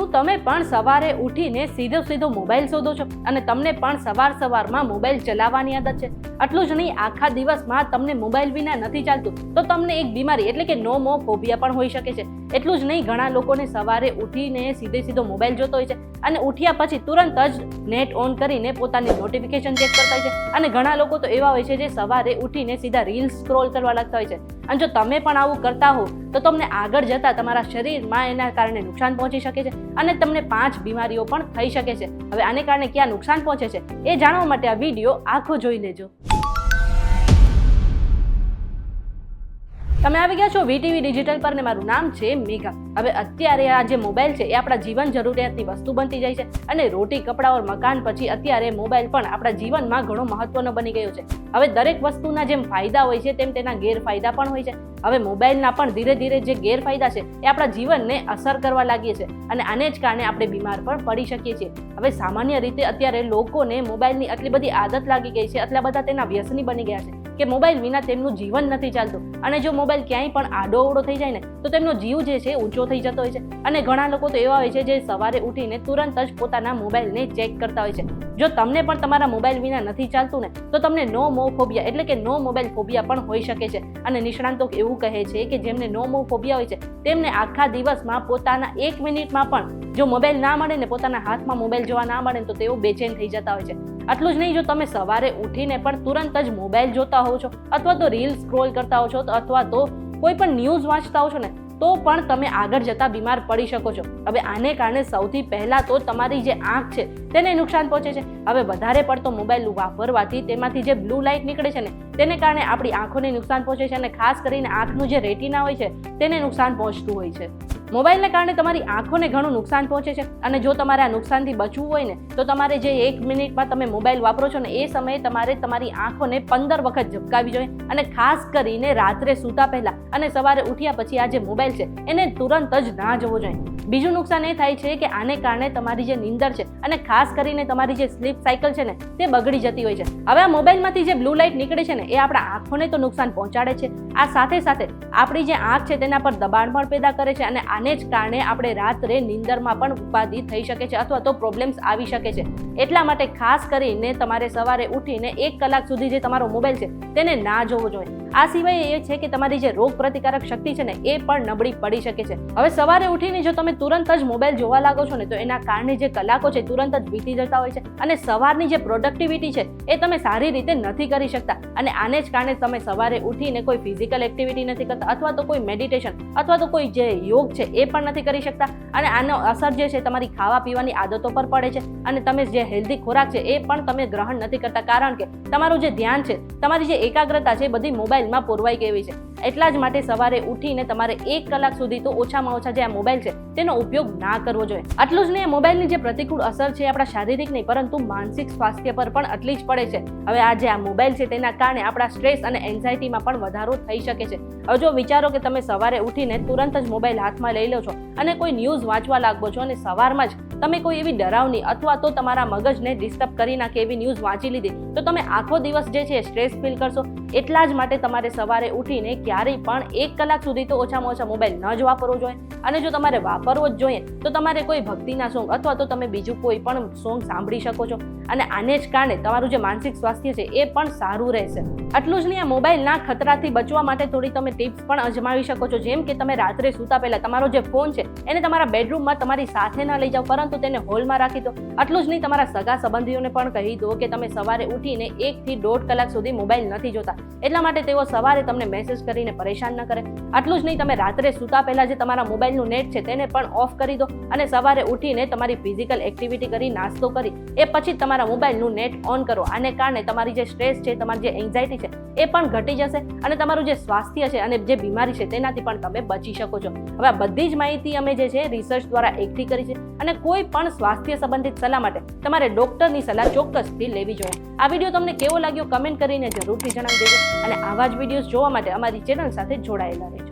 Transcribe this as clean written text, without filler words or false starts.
શું તમે પણ સવારે ઉઠીને સીધો મોબાઈલ શોધો છો અને તમને પણ સવારમાં મોબાઈલ ચલાવવાની આદત છે? આટલું જ નહીં, આખા દિવસમાં તમને મોબાઈલ વિના નથી ચાલતું તો તમને એક બીમારી એટલે કે નોમોફોબિયા પણ હોઈ શકે છે. એટલું જ નહીં, ઘણા લોકોને સવારે ઉઠીને સીધો મોબાઈલ જોતો હોય છે અને ઉઠ્યા પછી તુરંત જ નેટ ઓન કરીને પોતાની નોટિફિકેશન ચેક કરતા હોય છે. અને ઘણા લોકો તો એવા હોય છે જે સવારે ઉઠીને સીધા રીલ્સ સ્ક્રોલ કરવા લાગતા હોય છે. અને જો તમે પણ આવું કરતા હો તો તમને આગળ જતા તમારા શરીરમાં એના કારણે નુકસાન પહોંચી શકે છે અને તમને 5 બીમારીઓ પણ થઈ શકે છે. હવે આને કારણે ક્યાં નુકસાન પહોંચે છે એ જાણવા માટે આ વિડીયો આખો જોઈ લેજો. તમે આવી ગયા છો વીટીવી ડિજિટલ પર ને મારું નામ છે મેઘા. હવે અત્યારે આ જે મોબાઈલ છે એ આપણા જીવન જરૂરિયાતની વસ્તુ બનતી જાય છે અને રોટી કપડા ઓર મકાન પછી અત્યારે મોબાઈલ પણ આપણા જીવનમાં ઘણો મહત્વનો બની ગયો છે. હવે દરેક વસ્તુના જેમ ફાયદા હોય છે તેમ તેના ગેરફાયદા પણ હોય છે. હવે મોબાઈલના પણ ધીરે ધીરે જે ગેરફાયદા છે એ આપણા જીવનને અસર કરવા લાગીએ છે અને આને જ કારણે આપણે બીમાર પણ પડી શકીએ છીએ. હવે સામાન્ય રીતે અત્યારે લોકોને મોબાઈલની આટલી બધી આદત લાગી ગઈ છે, આટલા બધા તેના વ્યસની બની ગયા છે કે મોબાઈલ વિના તેમનું જીવન નથી ચાલતું. અને જો મોબાઈલ ક્યાંય પણ આડો અવડો થઈ જાય ને તો તેમનો જીવ જે છે ઊંચો થઈ જતો હોય છે. અને ઘણા લોકો તો એવા હોય છે જે સવારે ઉઠીને તુરંત જ પોતાના મોબાઈલને ચેક કરતા હોય છે. જો તમને પણ તમારા મોબાઈલ વિના નથી ચાલતું ને તો તમને નોમોફોબિયા એટલે કે નો મોબાઈલ ફોબિયા પણ હોઈ શકે છે. અને નિષ્ણાંતો એવું કહે છે કે જેમને નોમોફોબિયા હોય છે તેમને આખા દિવસમાં પોતાના 1 મિનિટમાં પણ જો મોબાઈલ ના મળે ને પોતાના હાથમાં મોબાઈલ જોવા ના મળે તો તેઓ બેચેન થઈ જતા હોય છે. આટલું જ નહીં, જો તમે સવારે ઉઠીને પણ તુરંત જ મોબાઈલ જોતા હોવ છો અથવા તો રીલ સ્ક્રોલ કરતા હો છો અથવા તો કોઈ પણ ન્યૂઝ વાંચતા હો છો ને તો પણ તમે આગળ જતા બીમાર પડી શકો છો. હવે આને કારણે સૌથી પહેલા તો તમારી જે આંખ છે તેને નુકસાન પહોંચે છે. હવે વધારે પડતો મોબાઈલ વાપરવાથી તેમાંથી જે બ્લુ લાઇટ નીકળે છે ને તેને કારણે આપણી આંખોને નુકસાન પહોંચે છે અને ખાસ કરીને આંખનું જે રેટિના હોય છે તેને નુકસાન પહોંચતું હોય છે. મોબાઈલને કારણે તમારી આંખોને ઘણું નુકસાન પહોંચે છે અને જો તમારે આ નુકસાનથી બચવું હોય ને તો તમારે જે 1 મિનિટમાં તમે મોબાઈલ વાપરો છો ને એ સમયે તમારે તમારી આંખોને 15 વખત ઝબકાવી જોઈએ અને ખાસ કરીને રાત્રે સૂતા પહેલા અને સવારે ઉઠ્યા પછી આ જે મોબાઈલ છે એને તુરંત જ ના જોવો જોઈએ. બીજું નુકસાન એ થાય છે કે આને કારણે તમારી જે નીંદર છે અને ખાસ કરીને તમારી જે સ્લીપ સાયકલ છે ને તે બગડી જતી હોય છે. હવે આ મોબાઈલમાંથી જે બ્લુ લાઇટ નીકળે છે ને એ આપણા આંખોને તો નુકસાન પહોંચાડે છે, આ સાથે સાથે આપણી જે આંખ છે તેના પર દબાણ પણ પેદા કરે છે અને આને જ કારણે આપણે રાત્રે નીંદરમાં પણ ઉપાધિ થઈ શકે છે અથવા તો પ્રોબ્લેમ્સ આવી શકે છે. એટલા માટે ખાસ કરીને તમારે સવારે ઉઠીને 1 કલાક સુધી જે તમારો મોબાઈલ છે તેને ના જોવો જોઈએ. આ સિવાય એ છે કે તમારી જે રોગ પ્રતિકારક શક્તિ છે ને એ પણ નબળી પડી શકે છે. હવે સવારે ઉઠીને જો તમે તુરંત જ મોબાઈલ જોવા લાગો છો ને તો એના કારણે જે કલાકો છે તુરંત જ વીતી જતા હોય છે અને સવારની જે પ્રોડક્ટિવિટી છે એ તમે સારી રીતે નથી કરી શકતા. અને આને જ કારણે તમે સવારે ઉઠીને કોઈ ફિઝિકલ એક્ટિવિટી નથી કરતા અથવા તો કોઈ મેડિટેશન અથવા તો કોઈ જે યોગ છે એ પણ નથી કરી શકતા. અને આનો અસર જે છે તમારી ખાવા પીવાની આદતો પર પડે છે અને તમે જે હેલ્ધી ખોરાક છે એ પણ તમે ગ્રહણ નથી કરતા કારણ કે તમારું જે ધ્યાન છે, તમારી જે એકાગ્રતા છે બધી મોબાઈલમાં પુરવાઈ ગઈ છે. એટલા જ માટે સવારે ઉઠીને તમારે 1 કલાક સુધી તો ઓછામાં ઓછા જે આ મોબાઈલ છે તેનો ઉપયોગ ના કરવો જોઈએ. આટલું જ નહીં, મોબાઈલની જે પ્રતિકૂળ અસર છે આપણા શારીરિક નહીં પરંતુ માનસિક સ્વાસ્થ્ય પર પણ આટલી જ પડે છે. હવે આ જે આ મોબાઈલ છે તેના કારણે આપણા સ્ટ્રેસ અને એન્ઝાયટીમાં પણ વધારો થઈ શકે છે. હવે જો વિચારો કે તમે સવારે ઉઠીને તુરંત જ મોબાઈલ હાથમાં લઈ લો છો અને કોઈ ન્યૂઝ વાંચવા લાગો છો અને સવારમાં જ તમે કોઈ એવી ડરાવની અથવા તો તમારા મગજને ડિસ્ટર્બ કરી નાખે એવી ન્યૂઝ વાંચી લીધી તો તમે આખો દિવસ જે છે સ્ટ્રેસ ફીલ કરશો. એટલા જ માટે તમારે સવારે ઉઠીને ક્યારેય પણ 1 કલાક સુધી તો ઓછામાં ઓછા મોબાઈલ ન જ વાપરવો જોઈએ. અને જો તમારે વાપરવો જ જોઈએ તો તમારે કોઈ ભક્તિના સોંગ અથવા તો તમે બીજું કોઈ પણ સોંગ સાંભળી શકો છો અને આને જ કારણે તમારું જે માનસિક સ્વાસ્થ્ય છે એ પણ સારું રહેશે. આટલું જ નહીં, આ મોબાઈલના ખતરાથી બચવા માટે થોડી તમે ટિપ્સ પણ અજમાવી શકો છો. જેમ કે તમે રાત્રે સૂતા પહેલા તમારો જે ફોન છે એને તમારા બેડરૂમમાં તમારી સાથે ન લઈ જાઓ પરંતુ તેને હોલમાં રાખી દો. આટલું જ નહીં, તમારા સગા સંબંધીઓને પણ કહી દો કે તમે સવારે ઉઠીને 1 થી 1.5 કલાક સુધી મોબાઈલ નથી જોતા એટલા માટે તેઓ સવારે તમને મેસેજ કરીને પરેશાન ન કરે. આટલું જ નહીં, તમે રાત્રે સૂતા પહેલા જે તમારા મોબાઈલનું નેટ છે તેને પણ ઓફ કરી દો અને સવારે ઉઠીને તમારી ફિઝિકલ એક્ટિવિટી કરી નાસ્તો કરી એ પછી તમારા મોબાઈલનું નેટ ઓન કરો. આને કારણે તમારી જે સ્ટ્રેસ છે, તમારી જે એન્ઝાયટી છે એ પણ ઘટી જશે અને તમારું જે સ્વાસ્થ્ય છે અને જે બીમારી છે તેનાથી પણ તમે બચી શકો છો. હવે આ બધી જ માહિતી અમે જે છે રિસર્ચ દ્વારા એકઠી કરી છે અને કોઈ પણ સ્વાસ્થ્ય સંબંધિત સલાહ માટે તમારે ડોક્ટરની સલાહ ચોક્કસથી લેવી જોઈએ. આ વિડીયો તમને કેવો લાગ્યો કમેન્ટ કરીને જરૂરથી જણાવી દેજો અને આવા જ વિડીયોઝ જોવા માટે અમારી ચેનલ સાથે જોડાયેલા રહેજો.